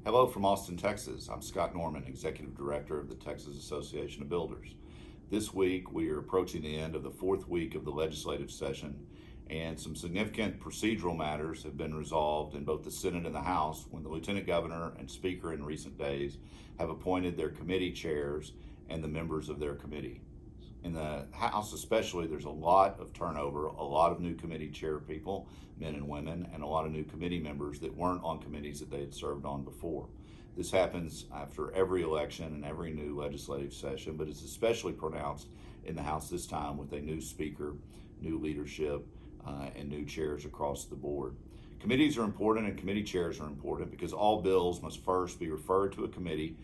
Hello from Austin, Texas. I'm Scott Norman, Executive Director of the Texas Association of Builders. This week, we are approaching the end of the fourth week of the legislative session, and some significant procedural matters have been resolved in both the Senate and the House when the Lieutenant Governor and Speaker in recent days have appointed their committee chairs and the members of their committee. In the House especially, there's a lot of turnover, a lot of new committee chair people, men and women, and a lot of new committee members that weren't on committees that they had served on before. This happens after every election and every new legislative session, but it's especially pronounced in the House this time with a new speaker, new leadership, and new chairs across the board. Committees are important and committee chairs are important because all bills must first be referred to a committee.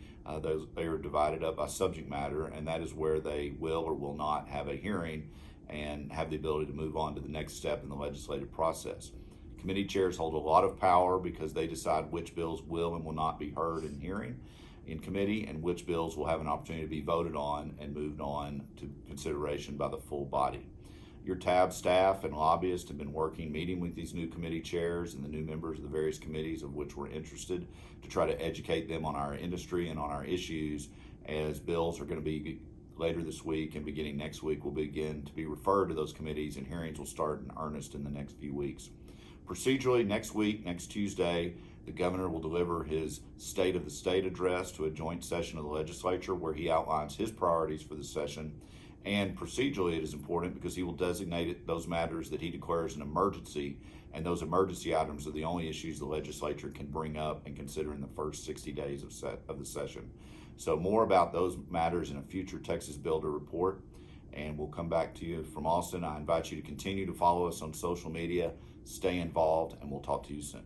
They are divided up by subject matter, and that is where they will or will not have a hearing and have the ability to move on to the next step in the legislative process. Committee chairs hold a lot of power because they decide which bills will and will not be heard in hearing in committee and which bills will have an opportunity to be voted on and moved on to consideration by the full body. Your TAB staff and lobbyists have been meeting with these new committee chairs and the new members of the various committees of which we're interested to try to educate them on our industry and on our issues, as bills are going to be later this week and beginning next week will begin to be referred to those committees, and hearings will start in earnest in the next few weeks. Procedurally, next week, next Tuesday, the governor will deliver his State of the State address to a joint session of the legislature where he outlines his priorities for the session. And procedurally, it is important because he will designate those matters that he declares an emergency, and those emergency items are the only issues the legislature can bring up and consider in the first 60 days of the session. So more about those matters in a future Texas Builder report, and we'll come back to you from Austin. I invite you to continue to follow us on social media, stay involved, and we'll talk to you soon.